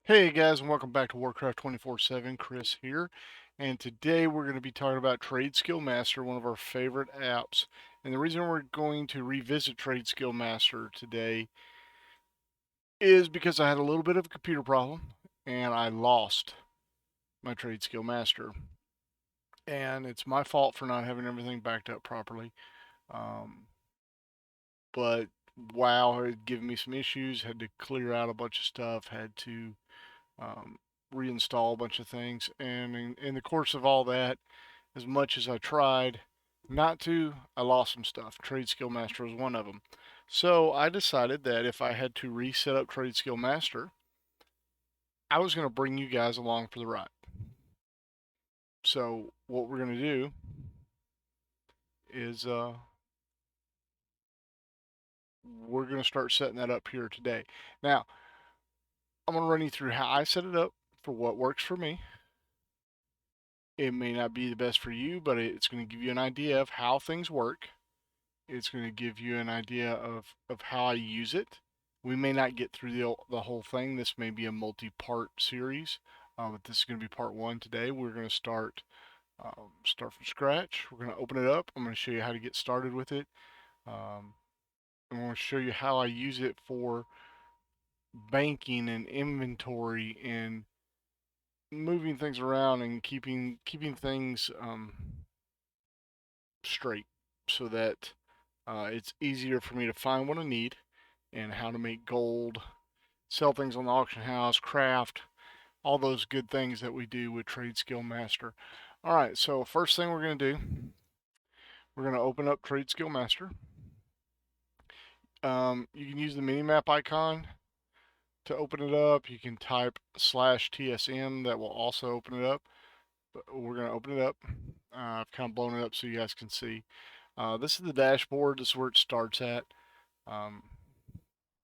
Hey guys, and welcome back to Warcraft 24/7. Chris here, and today we're going to be talking about Trade Skill Master, one of our favorite apps. And the reason we're going to revisit Trade Skill Master today is because I had a little bit of a computer problem and I lost my Trade Skill Master. And it's my fault for not having everything backed up properly. Um, but WoW had given me some issues, had to clear out a bunch of stuff, had to um, reinstall a bunch of things. And in the course of all that, as much as I tried not to, I lost some stuff. Trade Skill Master was one of them. So I decided that if I had to reset up Trade Skill Master, I was going to bring you guys along for the ride. So what we're going to do is we're going to start setting that up here today. Now, I'm going to run you through how I set it up for what works for me. It may not be the best for you, but it's going to give you an idea of how things work. It's going to give you an idea of how I use it. We may not get through the whole thing. This may be a multi-part series, but this is going to be part one today. We're going to start from scratch. We're going to open it up. I'm going to show you how to get started with it. Um, I'm going to show you how I use it for banking and inventory and moving things around and keeping things straight so that it's easier for me to find what I need and how to make gold, sell things on the auction house, craft, all those good things that we do with Trade Skill Master. All right, so first thing we're going to do, we're going to open up Trade Skill Master. You can use the mini map icon to open it up. You can type /TSM, that will also open it up. But we're going to open it up. I've kind of blown it up so you guys can see. This is the dashboard. This is where it starts at. Um,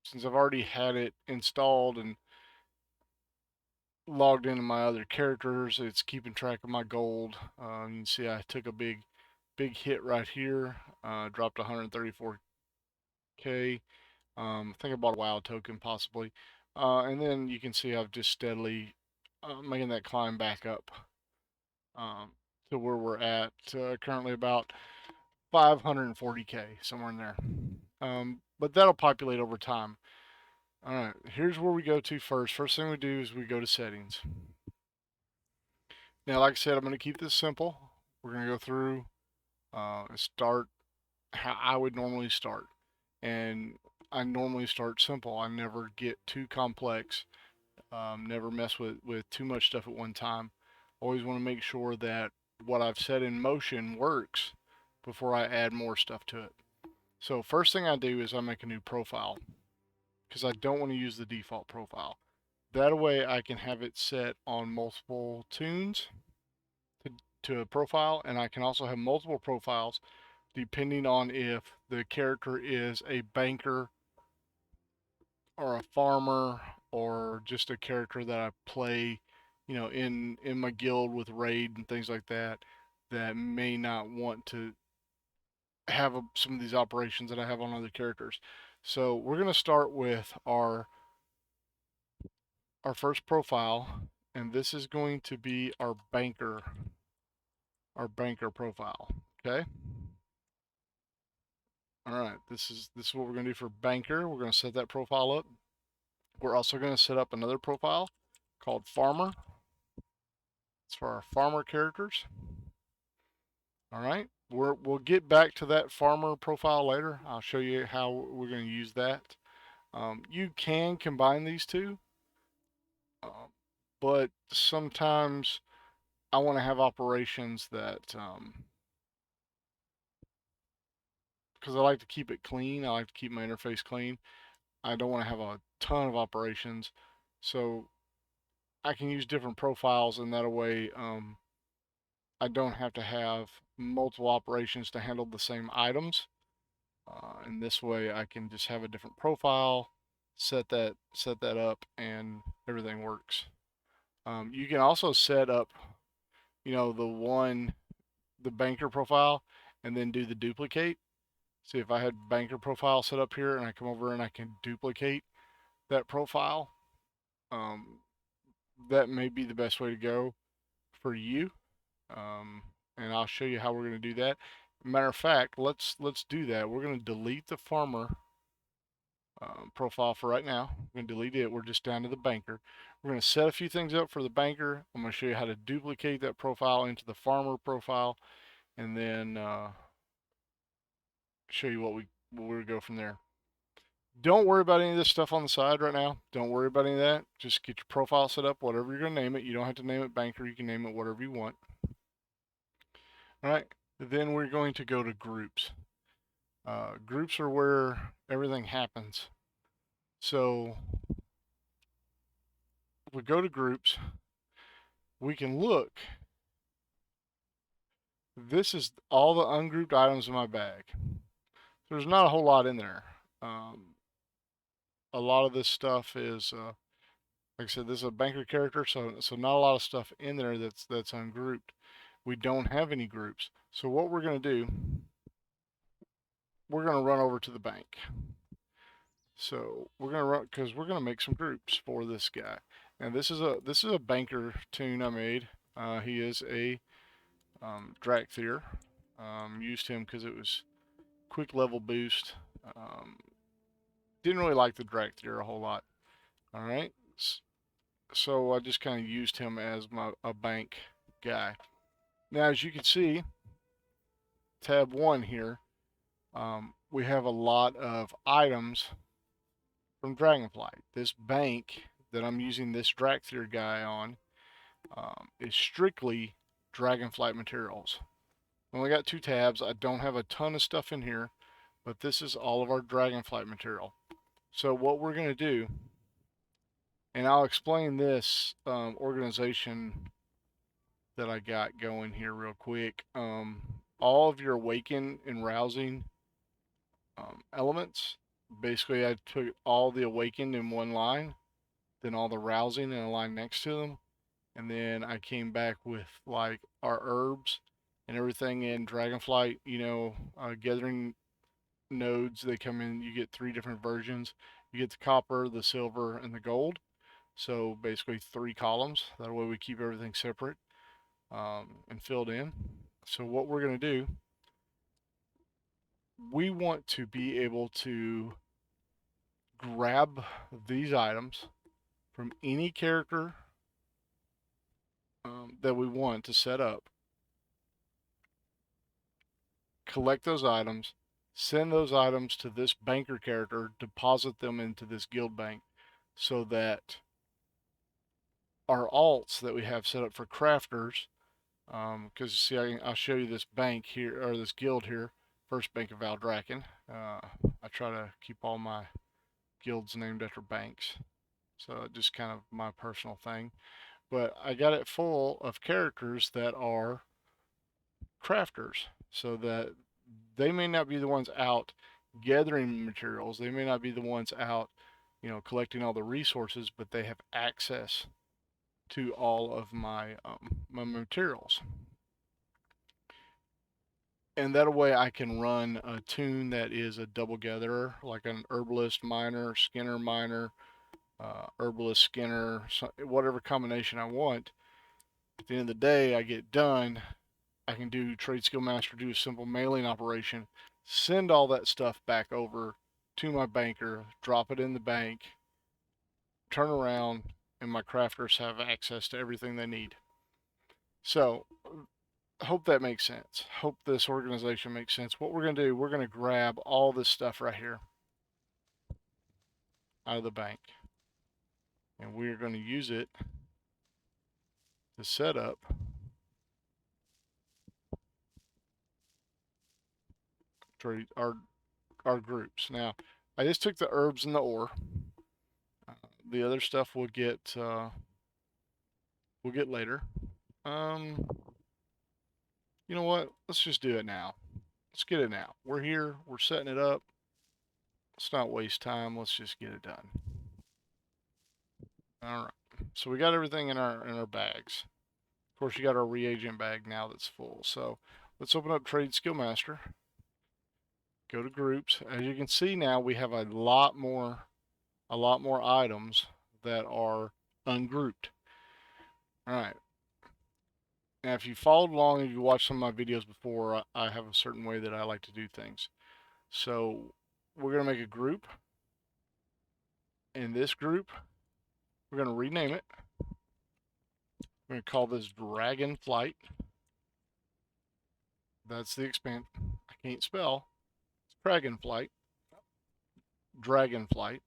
since I've already had it installed and logged into my other characters, it's keeping track of my gold. You can see I took a big hit right here. Dropped 134k. I think I bought a WoW token possibly. And then you can see I've just steadily making that climb back up um, to where we're at. Currently about 540k, somewhere in there. But that'll populate over time. All right, here's where we go to first. First thing we do is we go to settings. Now, like I said, I'm going to keep this simple. We're going to go through and start how I would normally start. And I normally start simple. I never get too complex. Never mess with too much stuff at one time. Always want to make sure that what I've set in motion works before I add more stuff to it. So first thing I do is I make a new profile because I don't want to use the default profile. That way I can have it set on multiple tunes to, to a profile, and I can also have multiple profiles depending on if the character is a banker or a farmer or just a character that I play, in my guild with raid and things like that, that may not want to have some of these operations that I have on other characters. So we're going to start with our first profile, and this is going to be our banker profile. Okay. All right. This is what we're going to do for banker. We're going to set that profile up. We're also going to set up another profile called farmer. It's for our farmer characters. All right. We'll get back to that farmer profile later. I'll show you how we're going to use that. You can combine these two, uh, but sometimes I want to have operations that because I like to keep it clean. I like to keep my interface clean. I don't want to have a ton of operations, so I can use different profiles, and that way I don't have to have multiple operations to handle the same items. And this way I can just have a different profile, set that up, and everything works. You can also set up, the banker profile, and then do the duplicate. See, if I had banker profile set up here and I come over and I can duplicate that profile, um, that may be the best way to go for you. Um, and I'll show you how we're going to do that. Matter of fact, let's do that. We're going to delete the farmer profile for right now. We're going to delete it. We're just down to the banker. We're going to set a few things up for the banker. I'm going to show you how to duplicate that profile into the farmer profile, and then show you what we go from there. Don't worry about any of this stuff on the side right now. Don't worry about any of that. Just get your profile set up, whatever you're going to name it. You don't have to name it banker. You can name it whatever you want. All right. Then we're going to go to groups. Groups are where everything happens. So if we go to groups, we can look. This is all the ungrouped items in my bag. There's not a whole lot in there. A lot of this stuff is, like I said, this is a banker character, so not a lot of stuff in there that's ungrouped. We don't have any groups. So what we're going to do, we're going to run over to the bank. So we're going to run because we're going to make some groups for this guy. And this is a banker toon I made. He is a Drakthir. Used him because it was quick level boost. Didn't really like the Drakthir a whole lot. All right, so I just kind of used him as a bank guy. Now, as you can see, tab 1 here, we have a lot of items from Dragonflight. This bank that I'm using this Drakthir guy on is strictly Dragonflight materials. We only got 2 tabs. I don't have a ton of stuff in here, but this is all of our Dragonflight material. So what we're going to do, and I'll explain this organization that I got going here real quick. All of your awaken and rousing elements, basically I took all the awakened in one line, then all the rousing in a line next to them, and then I came back with like our herbs and everything in Dragonflight, gathering nodes. They come in, you get 3 different versions. You get the copper, the silver, and the gold. So basically 3 columns. That way we keep everything separate and filled in. So what we're going to do, we want to be able to grab these items from any character that we want to set up, collect those items, send those items to this banker character, deposit them into this guild bank so that our alts that we have set up for crafters, because see, I'll show you this bank here, or this guild here, First Bank of Valdraken. I try to keep all my guilds named after banks, so just kind of my personal thing. But I got it full of characters that are crafters, so that they may not be the ones out gathering materials, they may not be the ones out, collecting all the resources, but they have access to all of my materials. And that way I can run a toon that is a double gatherer, like an herbalist miner, skinner miner, herbalist skinner, whatever combination I want. At the end of the day, I get done. I can do trade skill master, do a simple mailing operation, send all that stuff back over to my banker, drop it in the bank, turn around, and my crafters have access to everything they need. So hope that makes sense. Hope this organization makes sense. What we're going to do, we're going to grab all this stuff right here out of the bank, and we're going to use it to set up our groups. Now, I just took the herbs and the ore. The other stuff we'll get later. You know what? Let's just do it now. Let's get it now. We're here. We're setting it up. Let's not waste time. Let's just get it done. All right. So we got everything in our bags. Of course, you got our reagent bag now that's full. So let's open up Trade Skill Master. Go to groups. As you can see now, we have a lot more items that are ungrouped. Alright. Now, if you followed along and you watched some of my videos before, I have a certain way that I like to do things. So we're going to make a group. In this group, we're going to rename it. We're going to call this Dragon Flight. That's the expand. I can't spell. It's Dragon Flight. Dragon Flight.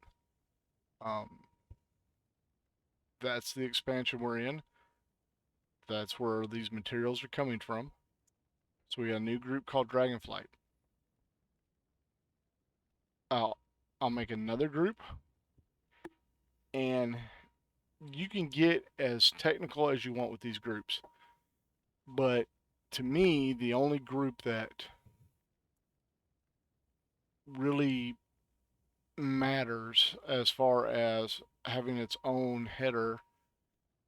That's the expansion we're in. That's where these materials are coming from. So we got a new group called Dragonflight. I'll make another group, and you can get as technical as you want with these groups. But to me, the only group that really matters as far as having its own header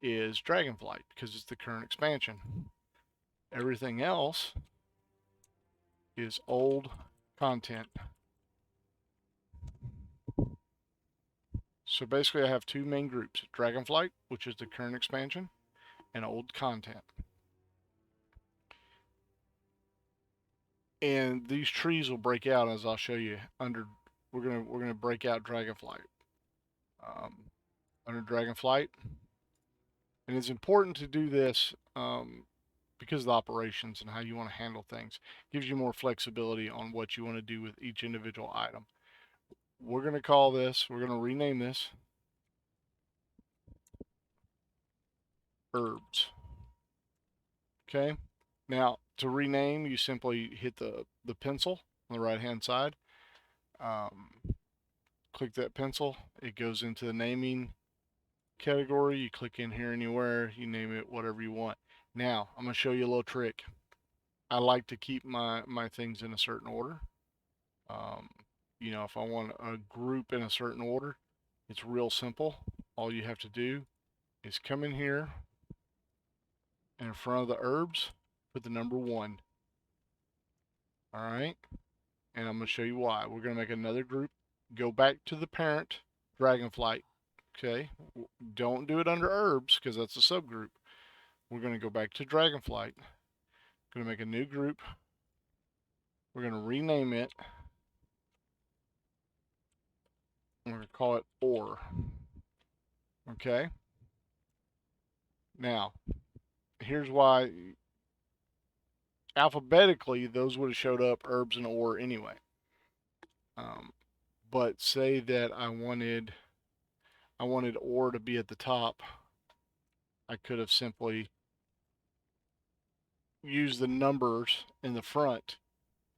is Dragonflight, because it's the current expansion. Everything else is old content. So basically I have two main groups, Dragonflight, which is the current expansion, and old content. And these trees will break out, as I'll show you. We're gonna break out Dragonflight. Under Dragonflight, and it's important to do this because of the operations and how you want to handle things. It gives you more flexibility on what you want to do with each individual item. We're gonna call this. We're gonna rename this herbs. Okay. Now, to rename, you simply hit the pencil on the right hand side. Click that pencil. It goes into the naming category. You click in here anywhere. You name it whatever you want. Now, I'm going to show you a little trick. I like to keep my things in a certain order. You know, if I want a group in a certain order, it's real simple. All you have to do is come in here, and in front of the herbs, put the number 1. All right. And I'm going to show you why. We're going to make another group. Go back to the parent, Dragonflight. Okay. Don't do it under herbs because that's a subgroup. We're going to go back to Dragonflight. Going to make a new group. We're going to rename it. We're going to call it Ore. Okay. Now, here's why. Alphabetically, those would have showed up herbs and ore anyway. But say that I wanted ore to be at the top. I could have simply used the numbers in the front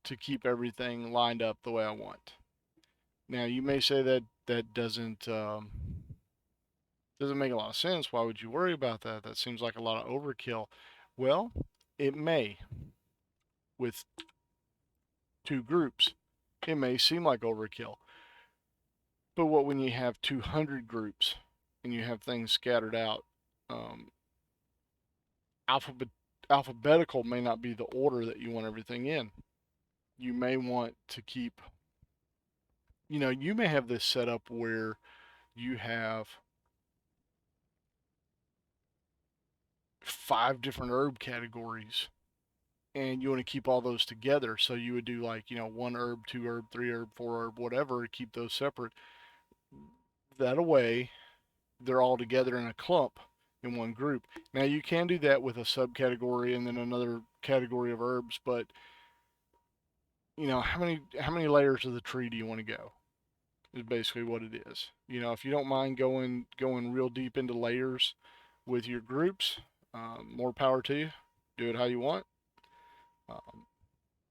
to keep everything lined up the way I want. Now, you may say that doesn't make a lot of sense. Why would you worry about that? That seems like a lot of overkill. Well, it may. With two groups, it may seem like overkill. But what when you have 200 groups and you have things scattered out, alphabetical may not be the order that you want everything in. You may want to keep, you may have this set up where you have 5 different herb categories and you want to keep all those together. So you would do like, 1 herb, 2 herb, 3 herb, 4 herb, whatever, keep those separate. That way, they're all together in a clump in one group. Now you can do that with a subcategory and then another category of herbs, but how many layers of the tree do you want to go? Is basically what it is. If you don't mind going real deep into layers with your groups, more power to you. Do it how you want.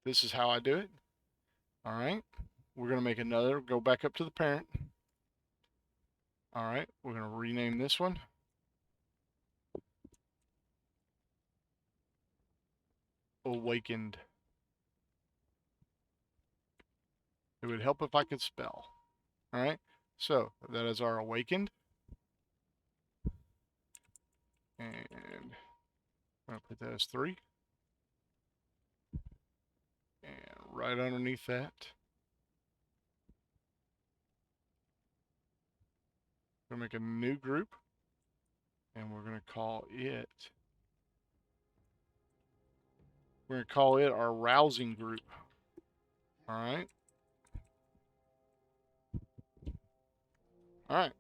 This is how I do it. All right. We're going to make another. Go back up to the parent. All right. We're going to rename this one. Awakened. It would help if I could spell. All right. So that is our awakened. And I'm going to put that as 3. And right underneath that, we're going to make a new group. and we're going to call it our rousing group. All right. All right.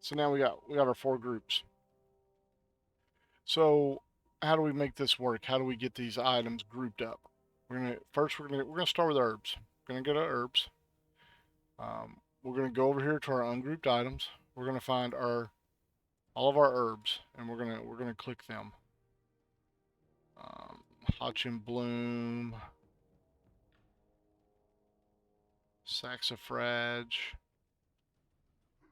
So now we got our 4 groups. So how do we make this work? How do we get these items grouped up? We're gonna start with herbs. We're gonna go to herbs. We're gonna go over here to our ungrouped items. We're gonna find all of our herbs, and we're gonna click them. Hotch and bloom, saxifrage,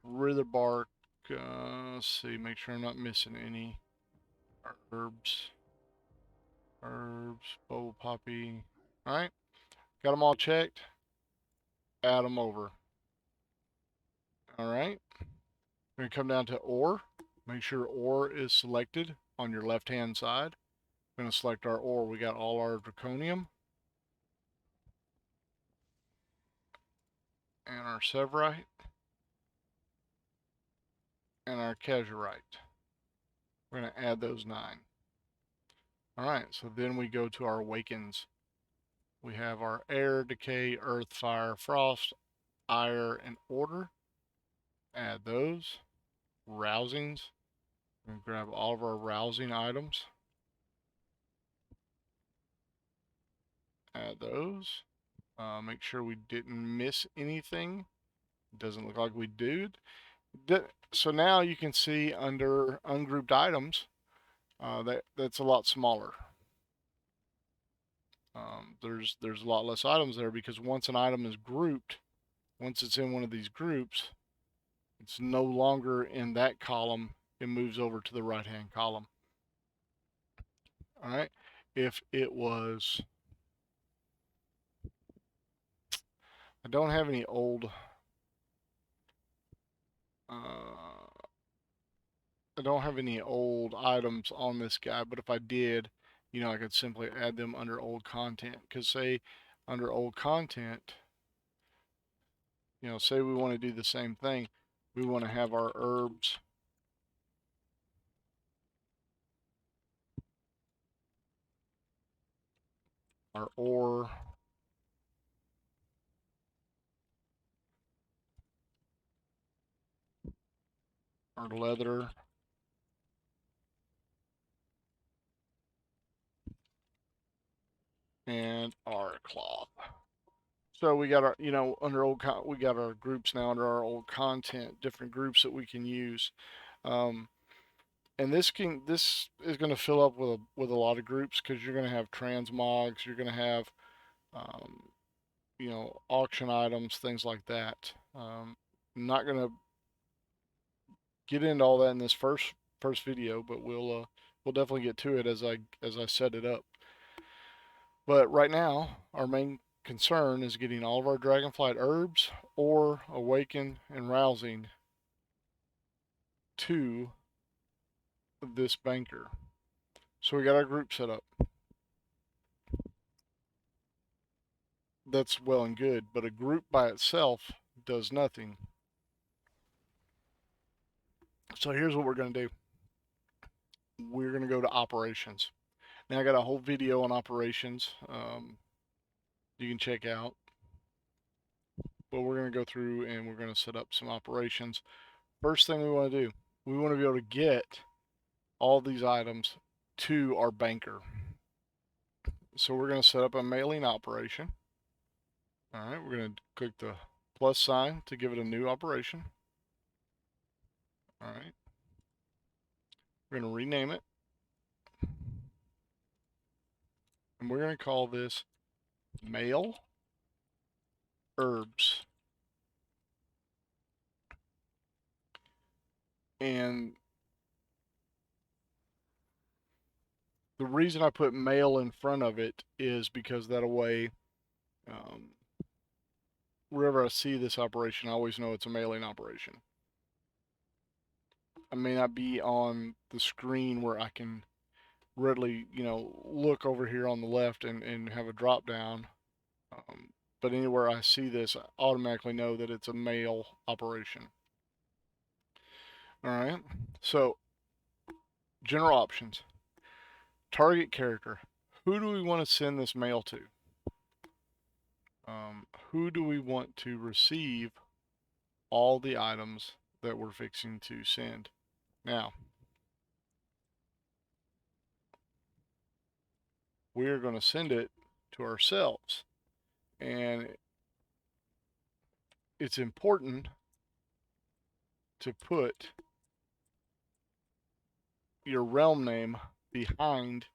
witherbark. Let's see, make sure I'm not missing any. Herbs, bubble poppy. All right, got them all checked. Add them over. All right, we're gonna come down to ore. Make sure ore is selected on your left-hand side. We're gonna select our ore. We got all our draconium and our severite and our casurite. We're gonna add those 9. All right, so then we go to our awakens. We have our air, decay, earth, fire, frost, ire, and order. Add those. Rousings. We're gonna grab all of our rousing items. Add those. Make sure we didn't miss anything. It doesn't look like we did. So now you can see under ungrouped items that's a lot smaller. There's a lot less items there because once an item is grouped, once it's in one of these groups, it's no longer in that column. It moves over to the right-hand column. All right. If it was, I don't have any old. I don't have any old items on this guy, but if I did, I could simply add them under old content. Because say under old content, say we want to do the same thing. We want to have our herbs, our ore, our leather, and our cloth. So we got our, under we got our groups now under our old content, different groups that we can use. And this is going to fill up with a lot of groups because you're going to have transmogs, you're going to have um, auction items, things like that. I'm not going to get into all that in this first video, but we'll definitely get to it as I set it up. But right now, our main concern is getting all of our dragonflight herbs or awaken and rousing to this banker. So we got our group set up. That's well and good, but a group by itself does nothing. So here's what we're going to do. We're going to go to operations. Now I got a whole video on operations you can check out. But we're going to go through and we're going to set up some operations. First thing we want to do, we want to be able to get all these items to our banker. So we're going to set up a mailing operation. All right, we're going to click the plus sign to give it a new operation. All right. We're going to rename it. And we're going to call this mail herbs. And the reason I put mail in front of it is because that way, wherever I see this operation, I always know it's a mailing operation. I may not be on the screen where I can readily, look over here on the left and have a drop down. But anywhere I see this, I automatically know that it's a mail operation. All right. So General options. Target character. Who do we want to send this mail to? Who do we want to receive all the items that we're fixing to send? Now, we're going to send it to ourselves. And it's important to put your realm name behind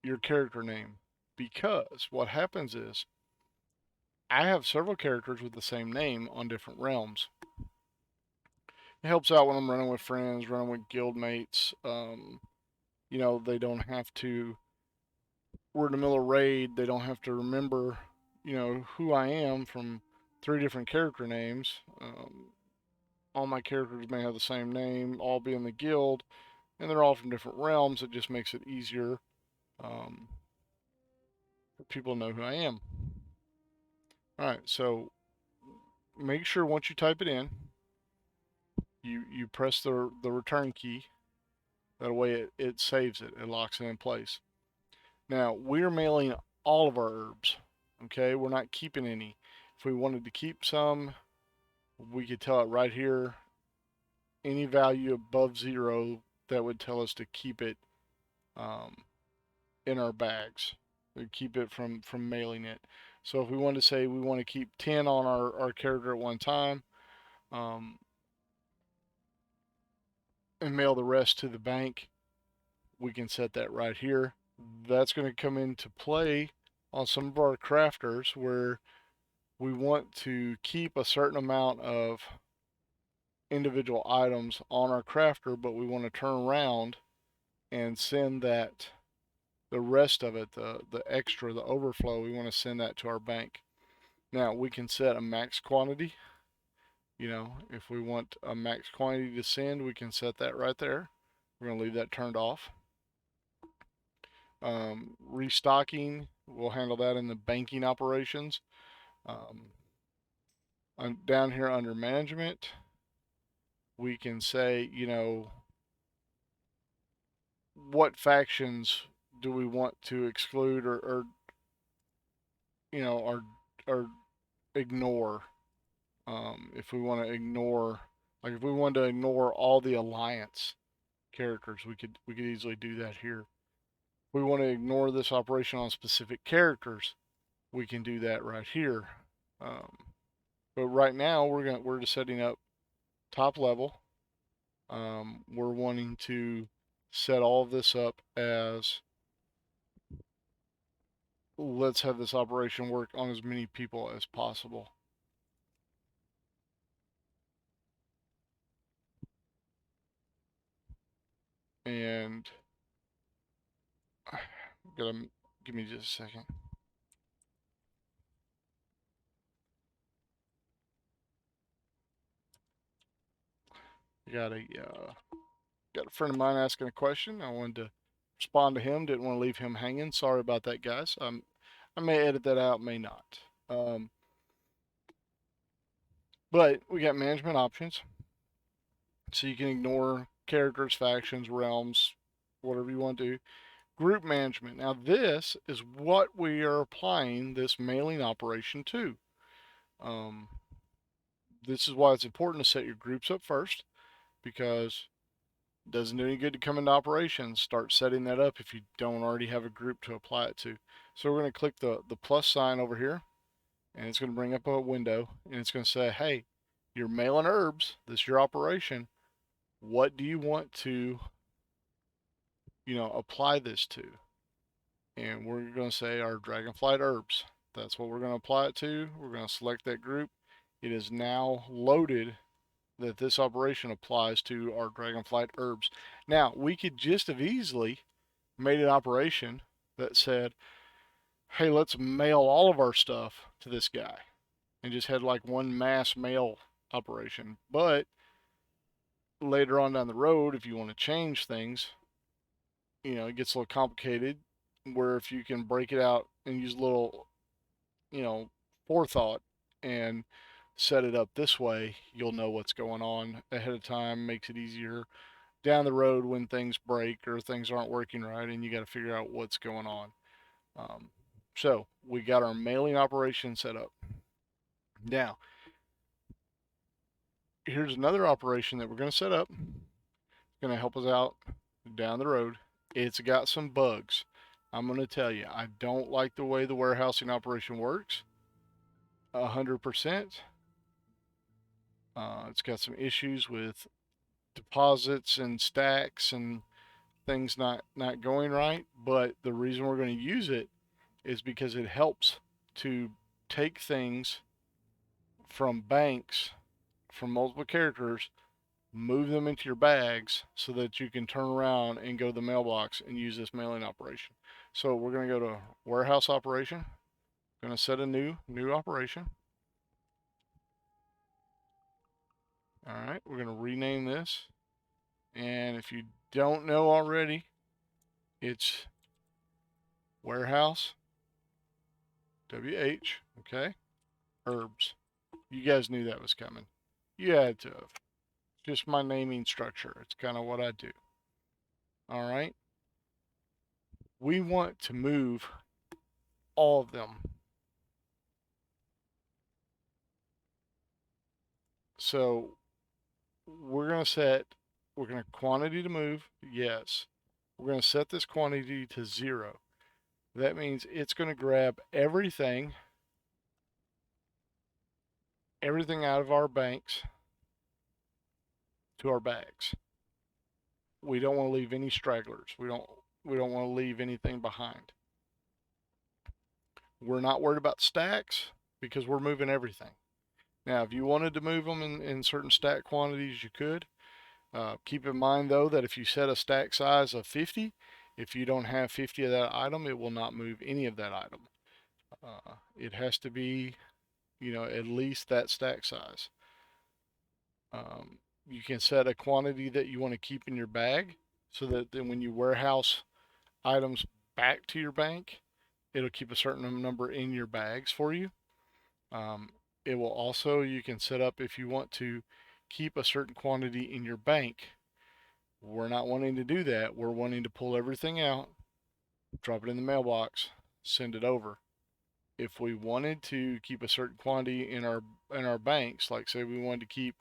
your character name, because what happens is I have several characters with the same name on different realms. It helps out when I'm running with friends, running with guild mates. They don't have to, we're in the middle of raid, they don't have to remember, who I am from three different character names. All my characters may have the same name, all be in the guild, and they're all from different realms. It just makes it easier um, for people to know who I am. All right, so make sure once you type it in, you press the return key. That way it saves it. It locks it in place. Now, we're mailing all of our herbs. Okay, we're not keeping any. If we wanted to keep some, we could tell it right here. Any value above 0, that would tell us to keep it um, in our bags. We keep it from mailing it. So if we want to say we want to keep 10 on our character at one time, um, and mail the rest to the bank, we can set that right here. That's going to come into play on some of our crafters where we want to keep a certain amount of individual items on our crafter, but we want to turn around and send that, the rest of it, the extra, the overflow, we want to send that to our bank. Now we can set a max quantity. If we want a max quantity to send, we can set that right there. We're going to leave that turned off. Restocking, we'll handle that in the banking operations. Down here under management, we can say, what factions do we want to exclude or or ignore. If we want to ignore, like if we want to ignore all the alliance characters, we could easily do that here. If we want to ignore this operation on specific characters, we can do that right here. Um, but right now we're just setting up top level. We're wanting to set all of this up as, let's have this operation work on as many people as possible. And gotta give me just a second. Got a friend of mine asking a question. I wanted to respond to him. Didn't want to leave him hanging. Sorry about that, guys. I may edit that out, may not. But we got management options, so you can ignore characters, factions, realms, whatever you want to do. Group management. Now this is what we are applying this mailing operation to. Um, this is why it's important to set your groups up first, because it doesn't do any good to come into operations. Start setting that up if you don't already have a group to apply it to. So we're going to click the plus sign over here, and it's going to bring up a window, and it's going to say, hey, you're mailing herbs. This is your operation. What do you want to, apply this to? And we're going to say our Dragonflight herbs. That's what we're going to apply it to. We're going to select that group. It is now loaded that this operation applies to our Dragonflight herbs. Now, we could just have easily made an operation that said, hey, let's mail all of our stuff to this guy, and just had like one mass mail operation. But later on down the road, if you want to change things, it gets a little complicated, where if you can break it out and use a little, forethought and set it up this way, you'll know what's going on ahead of time, makes it easier. down the road when things break or things aren't working right and you got to figure out what's going on. Um, so we got our mailing operation set up. Now, here's another operation that we're going to set up. It's going to help us out down the road. It's got some bugs. I'm going to tell you, I don't like the way the warehousing operation works 100%. It's got some issues with deposits and stacks and things not going right. But the reason we're going to use it is because it helps to take things from banks from multiple characters, move them into your bags so that you can turn around and go to the mailbox and use this mailing operation. So we're going to go to warehouse operation. Going to set a new operation. All right, we're going to rename this. And if you don't know already, it's warehouse WH, okay? Herbs. You guys knew that was coming. You had to have. Just my naming structure. It's kind of what I do. All right. We want to move all of them. So we're going to quantity to move. Yes. We're going to set this quantity to 0. That means it's going to grab everything out of our banks to our bags. We don't want to leave any stragglers. We don't want to leave anything behind. We're not worried about stacks because we're moving everything. Now, if you wanted to move them in certain stack quantities, you could. Keep in mind, though, that if you set a stack size of 50, if you don't have 50 of that item, it will not move any of that item. It has to be, at least that stack size. You can set a quantity that you want to keep in your bag so that then when you warehouse items back to your bank, it'll keep a certain number in your bags for you. It will also, you can set up if you want to keep a certain quantity in your bank. We're not wanting to do that. We're wanting to pull everything out, drop it in the mailbox, send it over. If we wanted to keep a certain quantity in our banks, like say we wanted to keep,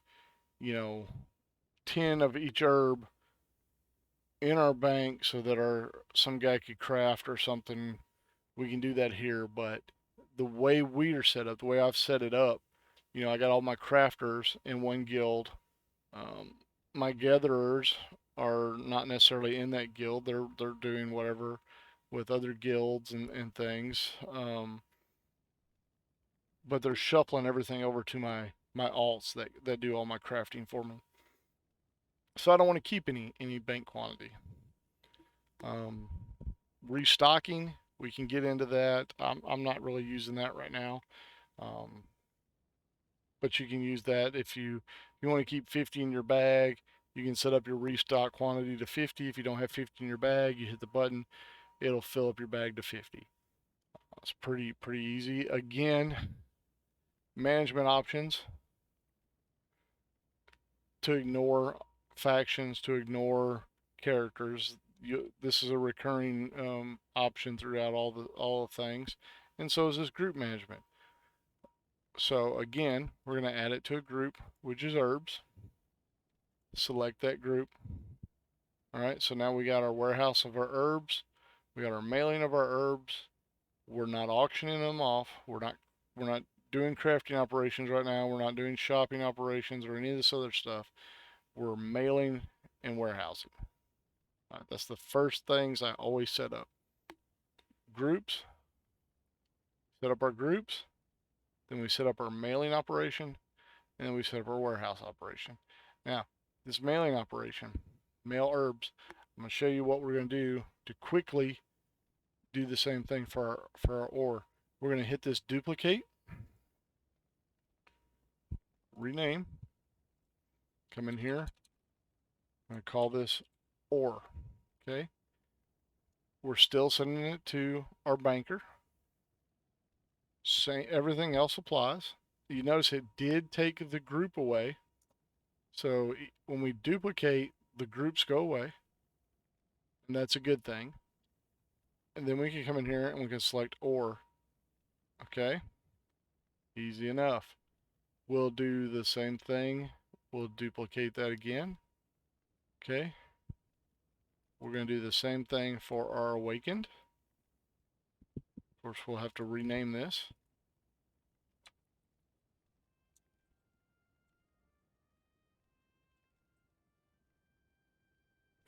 10 of each herb in our bank so that some guy could craft or something, we can do that here. But the way we are set up, the way I've set it up, I got all my crafters in one guild. My gatherers are not necessarily in that guild. They're doing whatever with other guilds and things. But they're shuffling everything over to my alts that do all my crafting for me. So I don't want to keep any bank quantity. Um, Restocking, we can get into that. I'm not really using that right now. Um, but you can use that if you want to keep 50 in your bag. You can set up your restock quantity to 50. If you don't have 50 in your bag, you hit the button, it'll fill up your bag to 50. It's pretty easy. Again, management options to ignore factions, to ignore characters. This is a recurring option throughout all the things, and so is this group management. So again, we're going to add it to a group, which is herbs. Select that group. All right, so now we got our warehouse of our herbs. We got our mailing of our herbs. We're not auctioning them off. We're not doing crafting operations right now. We're not doing shopping operations or any of this other stuff. We're mailing and warehousing. All right, that's the first things I always set up. Groups. Set up our groups. Then we set up our mailing operation. And then we set up our warehouse operation. Now, this mailing operation, mail herbs, I'm going to show you what we're going to do to quickly do the same thing for our ore. We're going to hit this duplicate, rename, come in here, I'm going to call this ore, okay? We're still sending it to our banker. Everything else applies. You notice it did take the group away. So when we duplicate the groups go away, and that's a good thing. And then we can come in here and we can select OR. Okay, easy enough. We'll do the same thing. We'll duplicate that again. Okay, we're going to do the same thing for our awakened. Of course, we'll have to rename this.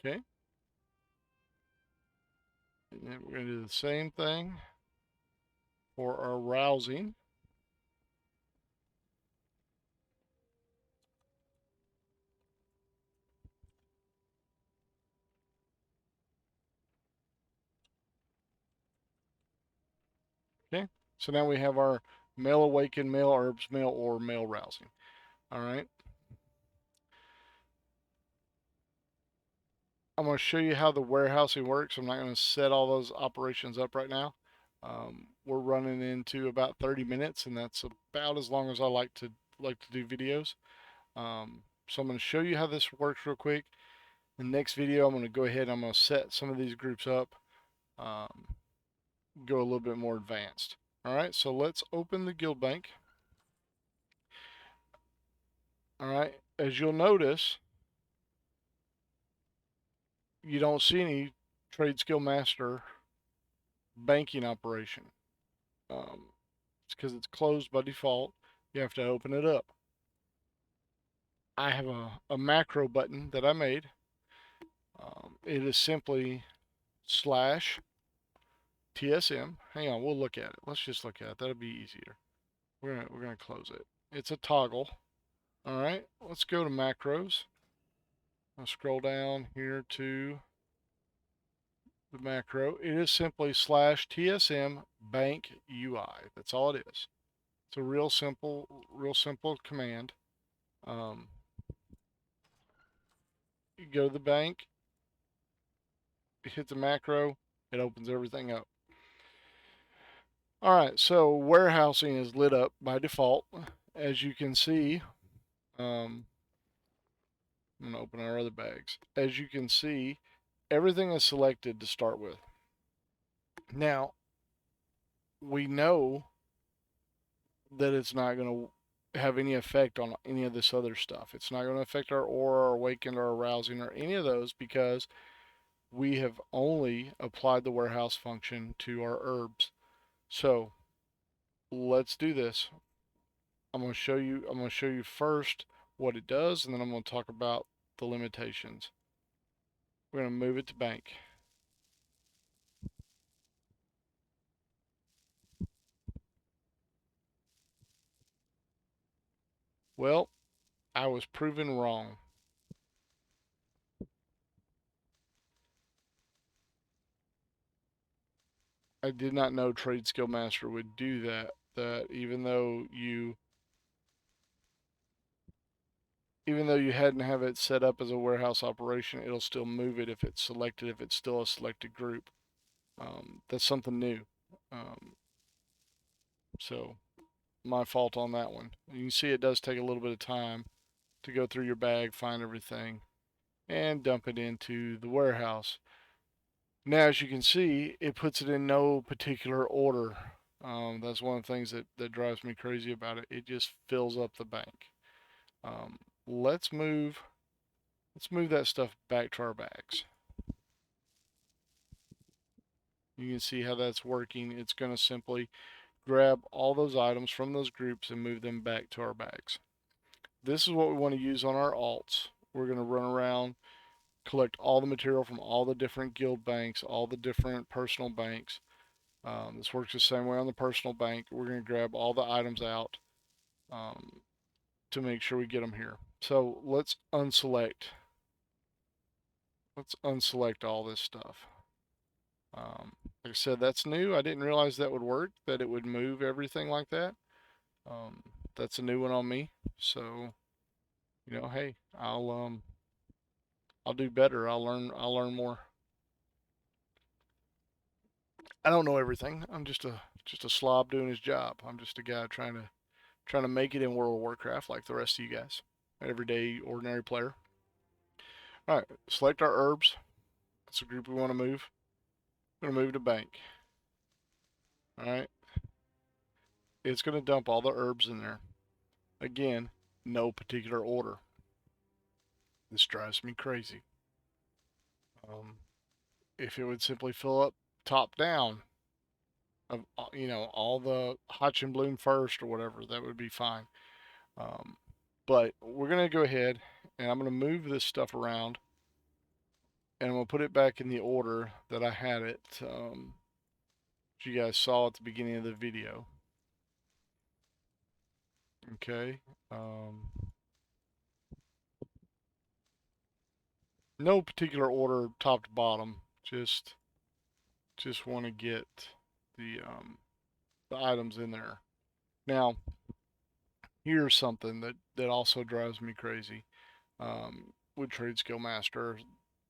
Okay, and then we're going to do the same thing for our rousing. Okay, so now we have our male awakened, male herbs, male or male rousing. All right. I'm going to show you how the warehousing works. I'm not going to set all those operations up right now. We're running into about 30 minutes, and that's about as long as I like to do videos. So I'm going to show you how this works real quick. In the next video, I'm going to go ahead and I'm going to set some of these groups up, go a little bit more advanced. All right, so let's open the guild bank. All right, as you'll notice, you don't see any trade skill master banking operation. It's because it's closed by default. You have to open it up. I have a macro button that I made. It is simply slash TSM. Hang on, we'll look at it. Let's just look at it. That'll be easier. We're gonna close it. It's a toggle. All right, let's go to macros. I'll scroll down here to the macro. It is simply slash TSM bank UI. That's all it is. It's a real simple command. You go to the bank, hit the macro, it opens everything up. All right, so warehousing is lit up by default. As you can see, I'm going to open our other bags. As you can see, everything is selected to start with. Now, we know that it's not going to have any effect on any of this other stuff. It's not going to affect our aura, our awakened, or our arousing, or any of those because we have only applied the warehouse function to our herbs. So let's do this. I'm going to show you first what it does, and then I'm going to talk about the limitations. We're going to move it to bank. Well, I was proven wrong. I did not know Trade Skill Master would do that. That even though you hadn't have it set up as a warehouse operation, it'll still move it if it's selected, if it's still a selected group. That's something new. So my fault on that one. You can see it does take a little bit of time to go through your bag, find everything, and dump it into the warehouse. Now, as you can see, it puts it in no particular order. That's one of the things that drives me crazy about it. It just fills up the bank. Um, let's move that stuff back to our bags. You can see how that's working. It's going to simply grab all those items from those groups and move them back to our bags. This is what we want to use on our alts. We're going to run around, collect all the material from all the different guild banks, all the different personal banks. This works the same way on the personal bank. We're going to grab all the items out to make sure we get them here. So let's unselect all this stuff. Like I said, that's new. I didn't realize that would work, that it would move everything like that. That's a new one on me. So, hey, I'll do better. I'll learn more. I don't know everything. I'm just a slob doing his job. I'm just a guy trying to make it in World of Warcraft like the rest of you guys. Everyday ordinary player. All right, select our herbs. That's the group we want to move. We're going to move to bank. All right, it's going to dump all the herbs in there. Again, no particular order. This drives me crazy. If it would simply fill up top down of all the Hotch and Bloom first or whatever, that would be fine. But we're gonna go ahead and I'm gonna move this stuff around and I'm gonna put it back in the order that I had it. Which you guys saw at the beginning of the video. Okay. No particular order, top to bottom. Just want to get the items in there. Now, here's something that also drives me crazy with Trade Skill Master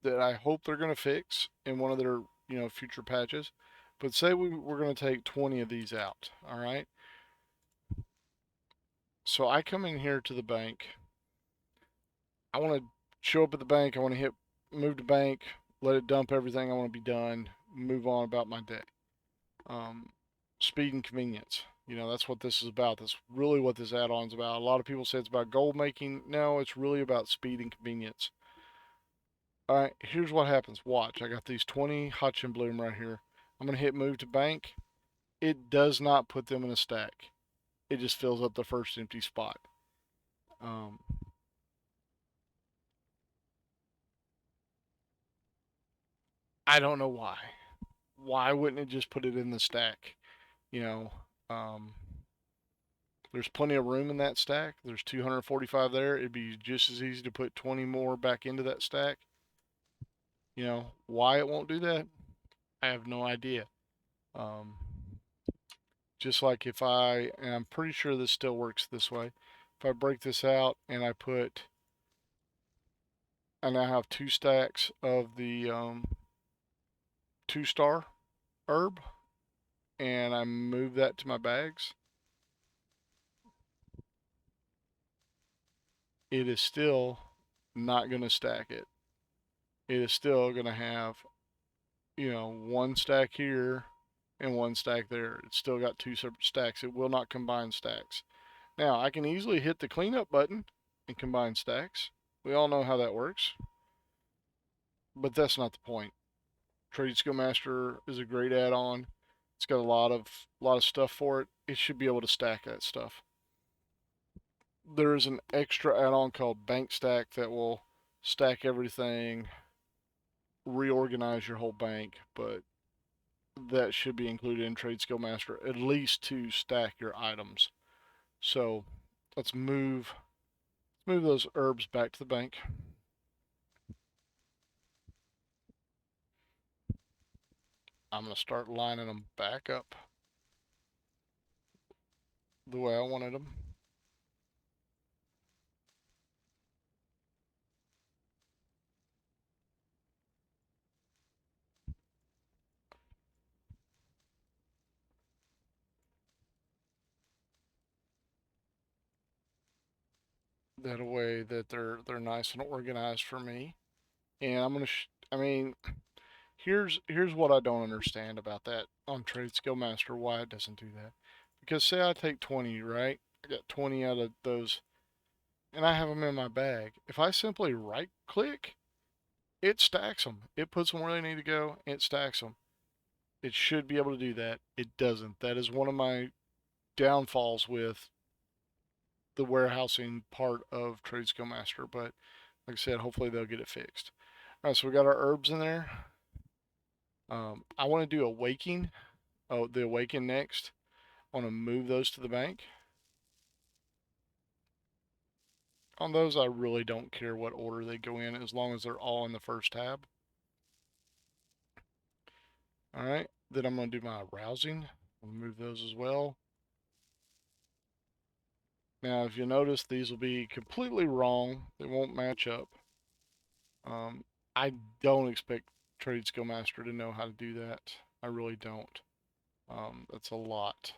that I hope they're going to fix in one of their future patches. But say we're going to take 20 of these out. All right. So I come in here to the bank. I want to show up at the bank. I want to hit move to bank, let it dump everything. I want to be done, move on about my day. Speed and convenience. That's what this is about. That's really what this add-on is about. A lot of people say it's about gold making. No, it's really about speed and convenience. All right, here's what happens. Watch, I got these 20 Hotch and Bloom right here. I'm going to hit move to bank. It does not put them in a stack. It just fills up the first empty spot. I don't know why. Why wouldn't it just put it in the stack? You know, um, there's plenty of room in that stack. There's 245 there. It'd be just as easy to put 20 more back into that stack. Why it won't do that, I have no idea. Um, just like and I'm pretty sure this still works this way. If I break this out and I now have 2 stacks of the 2-star herb, and I move that to my bags, it is still not going to stack it. It is still going to have, 1 stack here and 1 stack there. It's still got 2 separate stacks. It will not combine stacks. Now, I can easily hit the cleanup button and combine stacks. We all know how that works. But that's not the point. Trade Skill Master is a great add-on. It's got a lot of stuff for it. It should be able to stack that stuff. There is an extra add-on called Bank Stack that will stack everything, reorganize your whole bank, but that should be included in Trade Skill Master, at least to stack your items. So let's move those herbs back to the bank. I'm going to start lining them back up the way I wanted them. That way that they're nice and organized for me. And I'm going to I mean, here's what I don't understand about that on Trade Skill Master, why it doesn't do that. Because say I take 20, right? I got 20 out of those and I have them in my bag. If I simply right click, it stacks them. It puts them where they need to go, and it stacks them. It should be able to do that. It doesn't. That is one of my downfalls with the warehousing part of Trade Skill Master. But like I said, hopefully they'll get it fixed. All right, so we got our herbs in there. I want to do Awaken. Oh, the Awaken next. I want to move those to the bank. On those, I really don't care what order they go in as long as they're all in the first tab. All right, then I'm going to do my Rousing. I'll move those as well. Now, if you notice, these will be completely wrong. They won't match up. I don't expect Trade Skill Master to know how to do that. I really don't. That's a lot.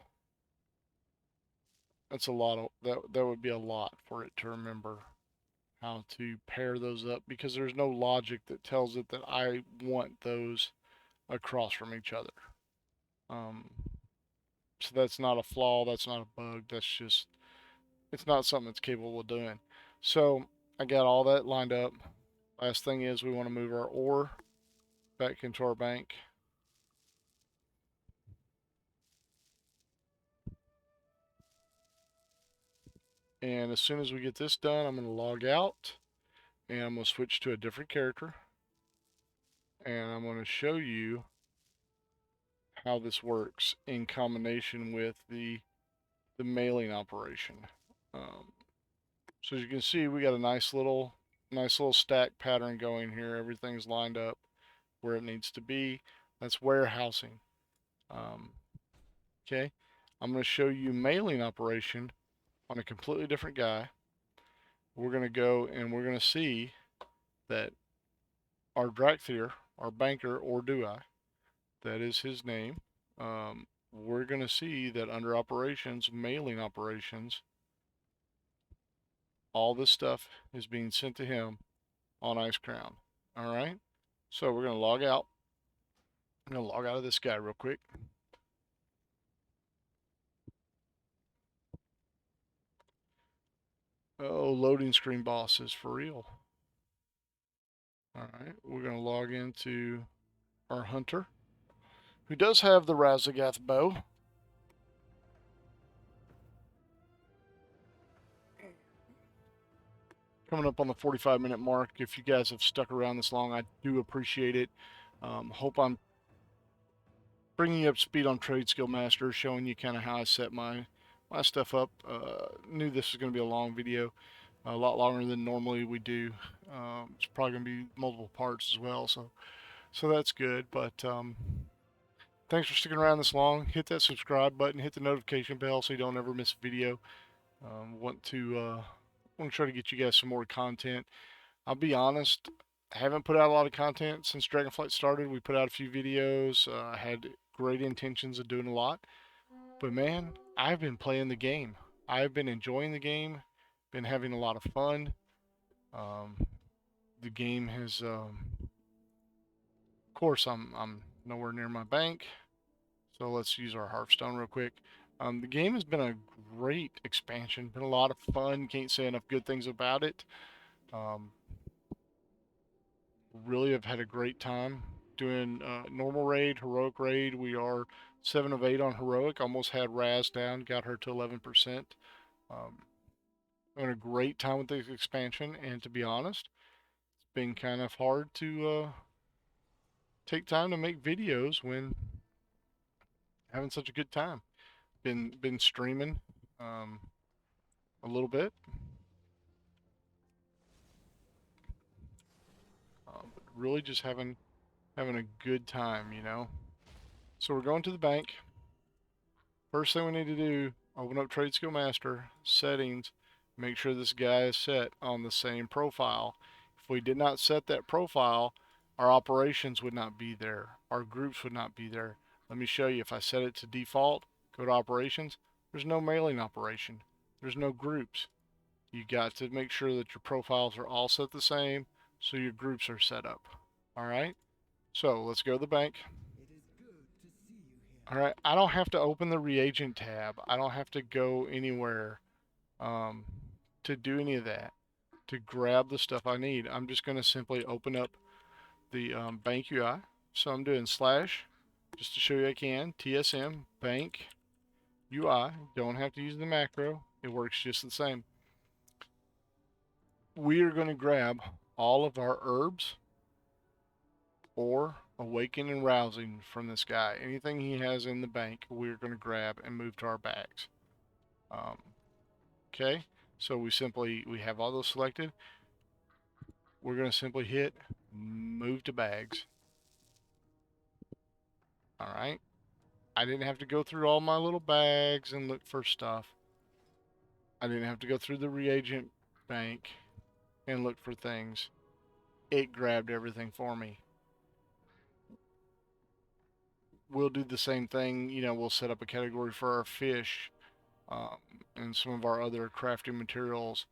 That's a lot of that. That would be a lot for it to remember how to pair those up, because there's no logic that tells it that I want those across from each other. Um, so that's not a flaw, that's not a bug, that's just, it's not something it's capable of doing. So I got all that lined up. Last thing is we want to move our ore back into our bank. And as soon as we get this done, I'm going to log out and I'm going to switch to a different character. And I'm going to show you how this works in combination with the mailing operation. Um, so as you can see, we got a nice little stack pattern going here. Everything's lined up where it needs to be. That's warehousing. Okay, I'm going to show you mailing operation on a completely different guy. We're going to go and we're going to see that our Drakthir, our banker, or do I, that is his name. We're going to see that under operations, mailing operations, all this stuff is being sent to him on Ice Crown. All right. So we're going to log out. I'm going to log out of this guy real quick. Oh, loading screen bosses for real. All right. We're going to log into our hunter, who does have the Razagath bow. Coming up on the 45-minute mark. If you guys have stuck around this long, I do appreciate it. Hope I'm bringing you up to speed on Trade Skill Master, showing you kind of how I set my stuff up. Knew this was going to be a long video, a lot longer than normally we do. It's probably going to be multiple parts as well, so that's good. But thanks for sticking around this long. Hit that subscribe button, hit the notification bell so you don't ever miss a video. Want to try to get you guys some more content. I'll be honest, I haven't put out a lot of content since Dragonflight started. We put out a few videos. I had great intentions of doing a lot. But man, I've been playing the game. I've been enjoying the game, been having a lot of fun. Um, the game has, of course, I'm nowhere near my bank. So let's use our Hearthstone real quick. The game has been a great expansion, been a lot of fun. Can't say enough good things about it. Um, really have had a great time doing normal raid, heroic raid. We are 7 of 8 on heroic. Almost had Raz down, got her to 11%. Having a great time with this expansion, and to be honest, it's been kind of hard to take time to make videos when having such a good time. Been streaming um, a little bit, but really just having a good time, you know. So we're going to the bank. First thing we need to do, open up Trade Skill Master, settings, make sure this guy is set on the same profile. If we did not set that profile, our operations would not be there. Our groups would not be there. Let me show you. If I set it to default, go to operations, there's no mailing operation. There's no groups. You got to make sure that your profiles are all set the same so your groups are set up. All right? So let's go to the bank. All right, I don't have to open the reagent tab. I don't have to go anywhere um, to do any of that, to grab the stuff I need. I'm just going to simply open up the bank UI. So I'm doing slash, just to show you I can, TSM bank UI. Don't have to use the macro. It works just the same. We are going to grab all of our herbs or awaken and rousing from this guy. Anything he has in the bank, we're going to grab and move to our bags. Okay, so we have all those selected. We're going to simply hit move to bags. All right, I didn't have to go through all my little bags and look for stuff. I didn't have to go through the reagent bank and look for things. It grabbed everything for me. We'll do the same thing. You know, we'll set up a category for our fish and some of our other crafting materials.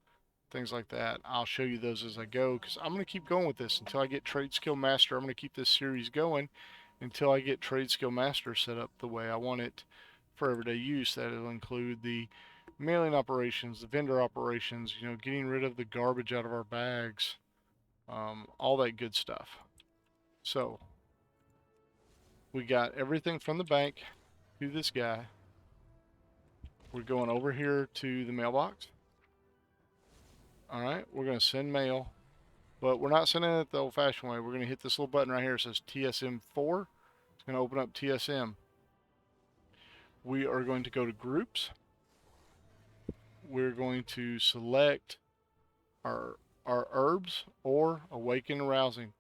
things like that. I'll show you those as I go because I'm going to keep going with this until I get Trade Skill Master. I'm going to keep this series going until I get Trade Skill Master set up the way I want it for everyday use. That'll include the mailing operations, the vendor operations, getting rid of the garbage out of our bags, all that good stuff. So we got everything from the bank to this guy. We're going over here to the mailbox. All right, we're going to send mail, but we're not sending it the old-fashioned way. We're going to hit this little button right here. It says TSM4. It's going to open up TSM. We are going to go to groups. We're going to select our herbs or awaken arousing.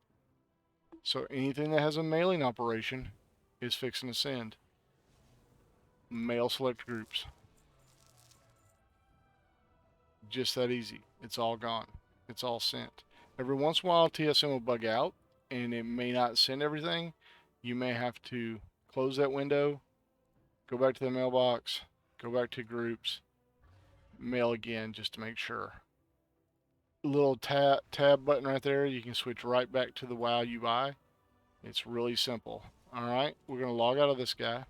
So anything that has a mailing operation is fixing to send. Mail select groups. Just that easy. It's all gone. It's all sent. Every once in a while, TSM will bug out and it may not send everything. You may have to close that window, go back to the mailbox, go back to groups, mail again just to make sure. Little tab button right there. You can switch right back to the WoW UI. It's really simple. All right, we're going to log out of this guy.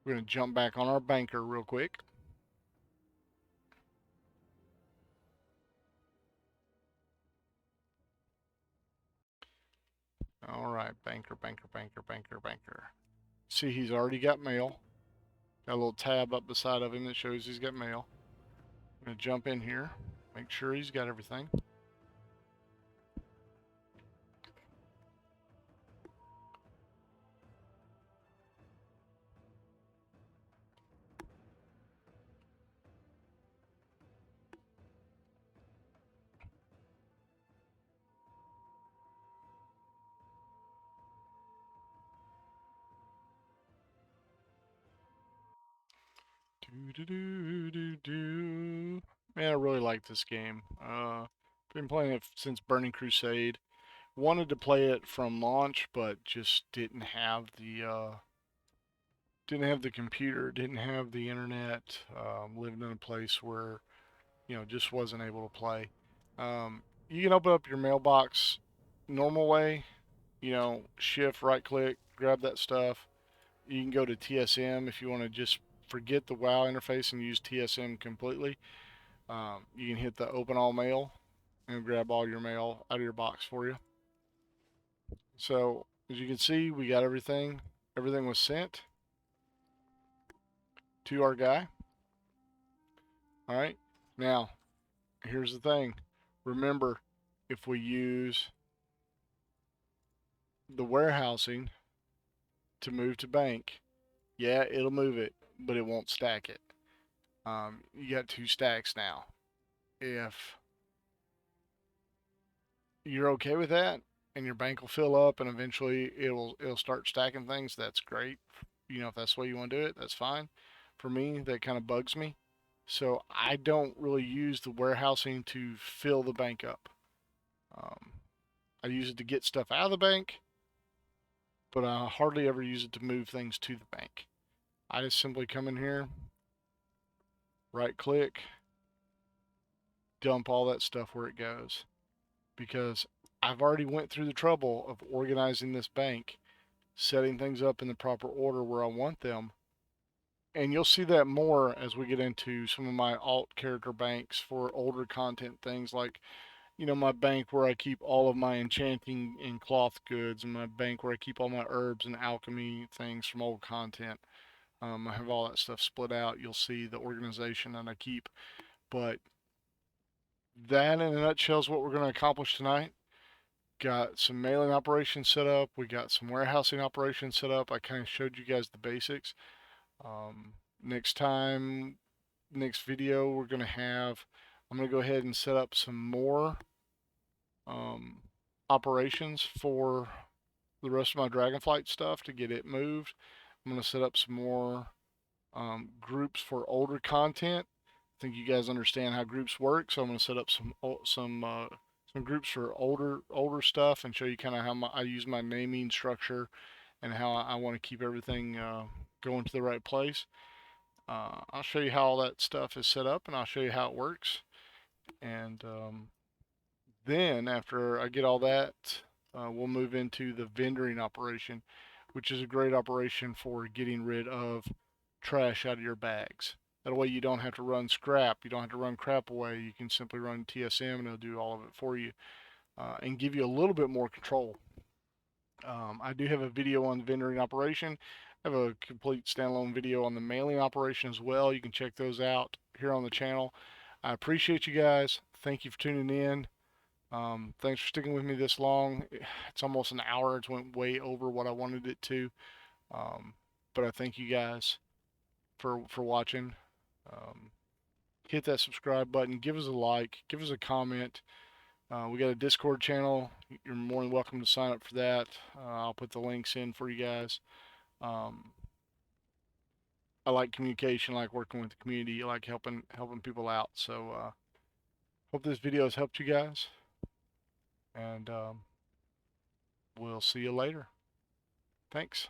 We're going to jump back on our banker real quick. All right, banker. See, he's already got mail. Got a little tab up beside of him that shows he's got mail. I'm going to jump in here, make sure he's got everything. Man, I really like this game. Been playing it since Burning Crusade. Wanted to play it from launch, but just didn't have the computer, didn't have the internet. Lived in a place where just wasn't able to play. You can open up your mailbox normal way. Shift, right click, grab that stuff. You can go to TSM if you want to just forget the WoW interface and use TSM completely. You can hit the open all mail and grab all your mail out of your box for you. So as you can see, we got everything. Everything was sent to our guy. All right. Now, here's the thing. Remember, if we use the warehousing to move to bank, yeah, it'll move it, but it won't stack it. You got 2 stacks now. If you're okay with that and your bank will fill up and eventually it'll start stacking things, that's great. If that's the way you want to do it, that's fine. For me, that kind of bugs me. So I don't really use the warehousing to fill the bank up. I use it to get stuff out of the bank, but I hardly ever use it to move things to the bank. I just simply come in here, right click, dump all that stuff where it goes. Because I've already went through the trouble of organizing this bank, setting things up in the proper order where I want them. And you'll see that more as we get into some of my alt character banks for older content things like, my bank where I keep all of my enchanting and cloth goods, and my bank where I keep all my herbs and alchemy things from old content. I have all that stuff split out. You'll see the organization that I keep. But that in a nutshell is what we're going to accomplish tonight. Got some mailing operations set up. We got some warehousing operations set up. I kind of showed you guys the basics. Next video, I'm going to go ahead and set up some more operations for the rest of my Dragonflight stuff to get it moved. I'm going to set up some more groups for older content. I think you guys understand how groups work, so I'm going to set up some groups for older stuff and show you kind of how I use my naming structure and how I want to keep everything going to the right place. I'll show you how all that stuff is set up, and I'll show you how it works. And then after I get all that, we'll move into the vendoring operation, which is a great operation for getting rid of trash out of your bags. That way you don't have to run scrap. You don't have to run crap away. You can simply run TSM and it'll do all of it for you, and give you a little bit more control. I do have a video on the vendoring operation. I have a complete standalone video on the mailing operation as well. You can check those out here on the channel. I appreciate you guys. Thank you for tuning in. Thanks for sticking with me this long. It's almost an hour. It's went way over what I wanted it to. But I thank you guys for watching. Hit that subscribe button. Give us a like. Give us a comment. We got a Discord channel. You're more than welcome to sign up for that. I'll put the links in for you guys. I like communication. I like working with the community. I like helping people out. So hope this video has helped you guys. And we'll see you later. Thanks.